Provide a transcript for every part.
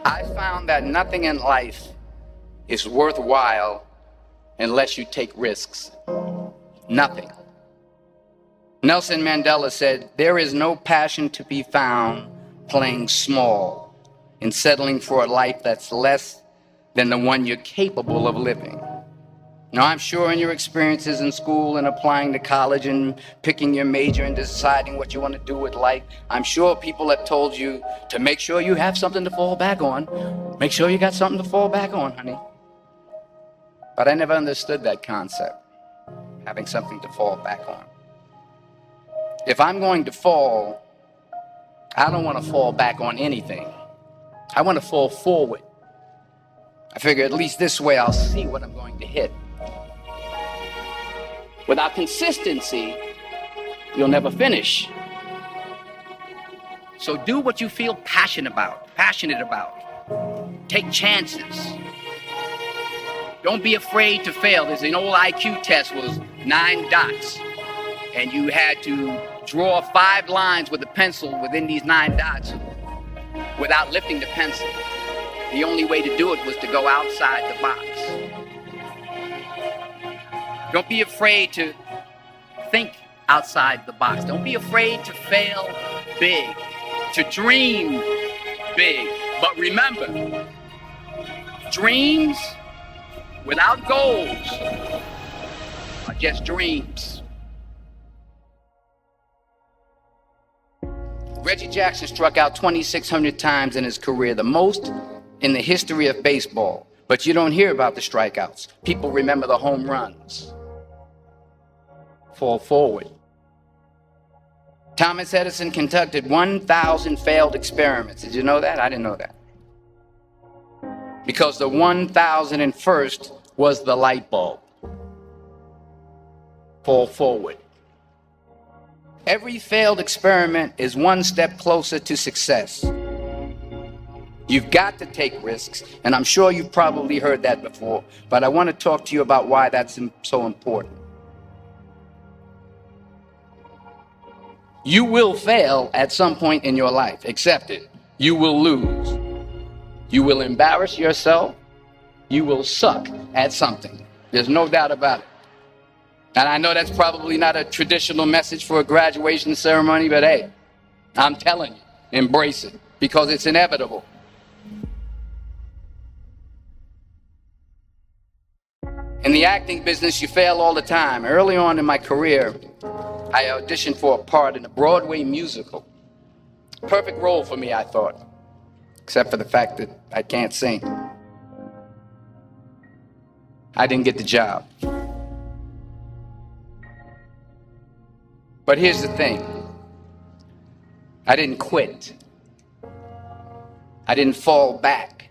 I found that nothing in life is worthwhile unless you take risks. Nothing. Nelson Mandela said, "There is no passion to be found playing small and settling for a life that's less than the one you're capable of living." Now, I'm sure in your experiences in school and applying to college and picking your major and deciding what you want to do with life, I'm sure people have told you to make sure you have something to fall back on. Make sure you got something to fall back on, honey. But I never understood that concept, having something to fall back on. If I'm going to fall, I don't want to fall back on anything. I want to fall forward. I figure at least this way I'll see what I'm going to hit. Without consistency, you'll never finish. So do what you feel passionate about. Take chances. Don't be afraid to fail. There's an old IQ test was 9 dots, and you had to draw 5 lines with a pencil within these 9 dots without lifting the pencil. The only way to do it was to go outside the box. Don't be afraid to think outside the box. Don't be afraid to fail big, to dream big. But remember, dreams without goals are just dreams. Reggie Jackson struck out 2,600 times in his career, the most in the history of baseball. But you don't hear about the strikeouts. People remember the home runs. Fall forward. Thomas Edison conducted 1,000 failed experiments. Did you know that? I didn't know that. Because the 1,001st was the light bulb. Fall forward. Every failed experiment is one step closer to success. You've got to take risks, and I'm sure you've probably heard that before, but I want to talk to you about why that's so important. You will fail at some point in your life. Accept it. You will lose. You will embarrass yourself. You will suck at something. There's no doubt about it. And I know that's probably not a traditional message for a graduation ceremony, but hey, I'm telling you, embrace it because it's inevitable. In the acting business, you fail all the time. Early on in my career, I auditioned for a part in a Broadway musical. Perfect role for me, I thought, except for the fact that I can't sing. I didn't get the job. But here's the thing. I didn't quit. I didn't fall back.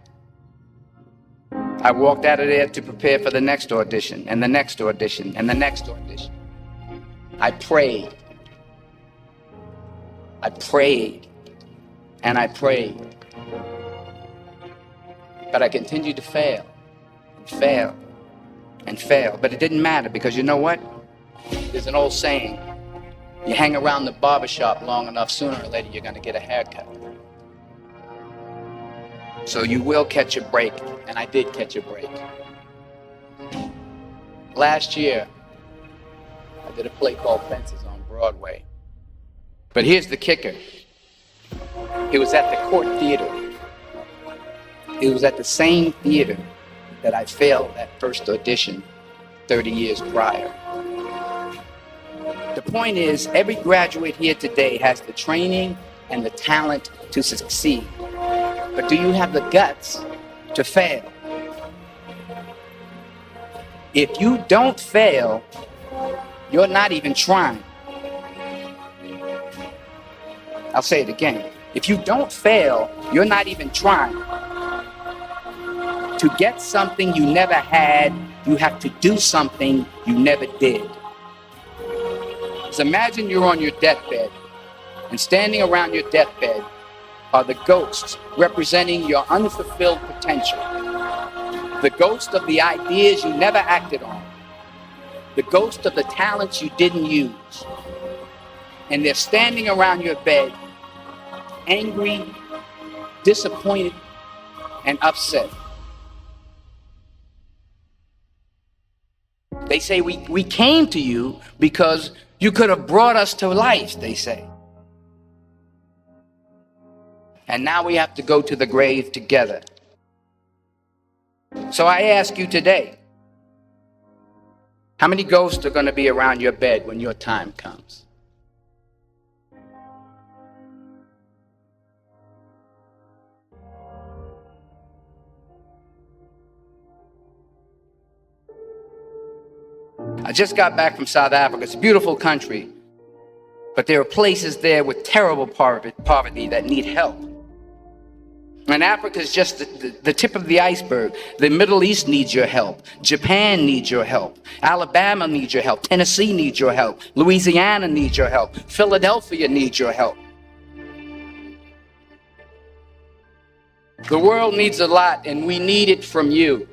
I walked out of there to prepare for the next audition, and the next audition, and the next audition. I prayed. I prayed. And I prayed. But I continued to fail, and fail, and fail. But it didn't matter because you know what? There's an old saying. You hang around the barbershop long enough, sooner or later you're going to get a haircut. So you will catch a break, and I did catch a break. Last year, I did a play called Fences on Broadway. But here's the kicker. It was at the Court Theater. It was at the same theater that I failed that first audition 30 years prior. The point is, every graduate here today has the training and the talent to succeed. But do you have the guts to fail? If you don't fail, you're not even trying. I'll say it again. If you don't fail, you're not even trying. To get something you never had, you have to do something you never did. So imagine you're on your deathbed, and standing around your deathbed are the ghosts representing your unfulfilled potential. The ghost of the ideas you never acted on. The ghost of the talents you didn't use. And they're standing around your bed, angry, disappointed, and upset. They say we came to you because you could have brought us to life, they say. And now we have to go to the grave together. So I ask you today, how many ghosts are going to be around your bed when your time comes? I just got back from South Africa. It's a beautiful country, but there are places there with terrible poverty that need help. And Africa is just the tip of the iceberg. The Middle East needs your help. Japan needs your help. Alabama needs your help. Tennessee needs your help. Louisiana needs your help. Philadelphia needs your help. The world needs a lot, and we need it from you.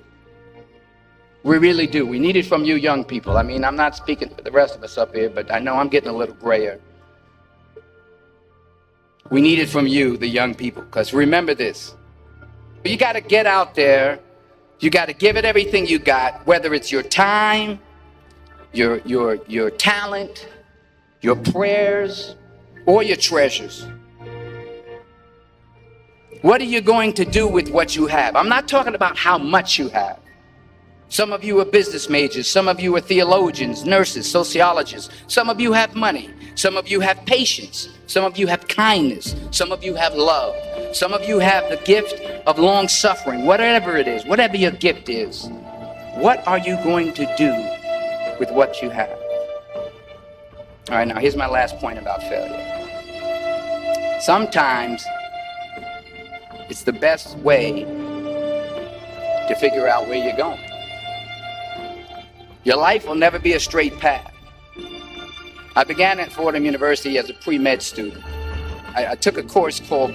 We really do. We need it from you young people. I mean, I'm not speaking for the rest of us up here, but I know I'm getting a little grayer. We need it from you, the young people, because remember this. You got to get out there. You got to give it everything you got, whether it's your time, your talent, your prayers, or your treasures. What are you going to do with what you have? I'm not talking about how much you have. Some of you are business majors. Some of you are theologians, nurses, sociologists. Some of you have money. Some of you have patience. Some of you have kindness. Some of you have love. Some of you have the gift of long suffering. Whatever it is, whatever your gift is, what are you going to do with what you have? All right, now here's my last point about failure. Sometimes it's the best way to figure out where you're going. Your life will never be a straight path. I began at Fordham University as a pre-med student. I took a course called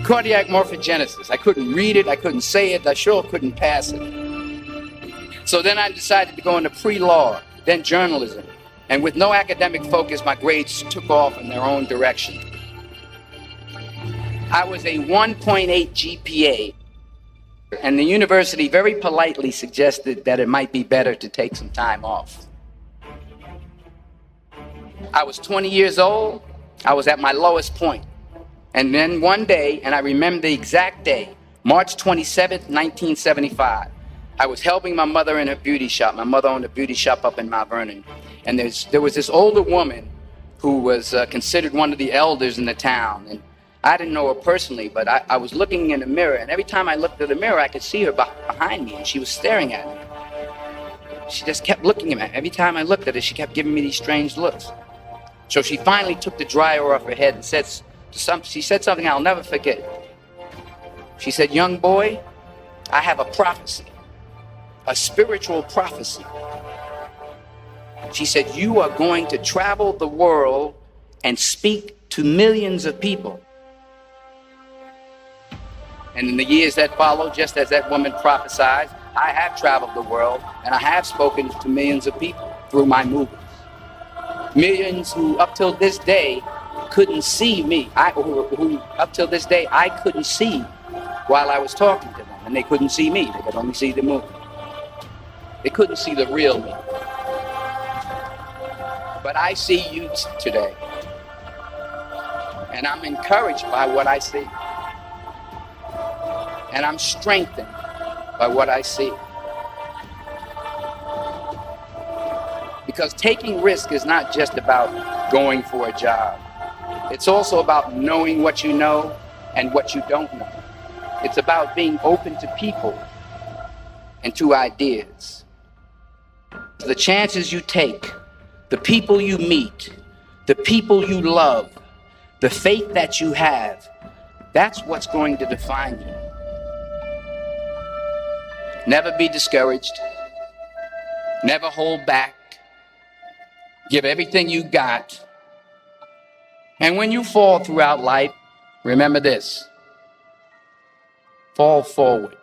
cardiac morphogenesis. I couldn't read it, I couldn't say it, I sure couldn't pass it. So then I decided to go into pre-law, then journalism. And with no academic focus, my grades took off in their own direction. I was a 1.8 GPA. And the university very politely suggested that it might be better to take some time off. I was 20 years old. I was at my lowest point. And then one day, and I remember the exact day, March 27th, 1975, I was helping my mother in her beauty shop. My mother owned a beauty shop up in Mount Vernon. And there was this older woman who was considered one of the elders in the town. And I didn't know her personally, but I was looking in the mirror, and every time I looked at the mirror, I could see her behind me, and she was staring at me. She just kept looking at me. Every time I looked at her, she kept giving me these strange looks. So she finally took the dryer off her head and she said something I'll never forget. She said, "Young boy, I have a prophecy, a spiritual prophecy." She said, "You are going to travel the world and speak to millions of people." And in the years that followed, just as that woman prophesied, I have traveled the world and I have spoken to millions of people through my movies. Millions who up till this day couldn't see me. Who up till this day I couldn't see while I was talking to them. And they couldn't see me. They could only see the movie. They couldn't see the real me. But I see you today. And I'm encouraged by what I see. And I'm strengthened by what I see. Because taking risk is not just about going for a job. It's also about knowing what you know and what you don't know. It's about being open to people and to ideas. The chances you take, the people you meet, the people you love, the faith that you have, that's what's going to define you. Never be discouraged. Never hold back. Give everything you got. And when you fall throughout life, remember this: fall forward.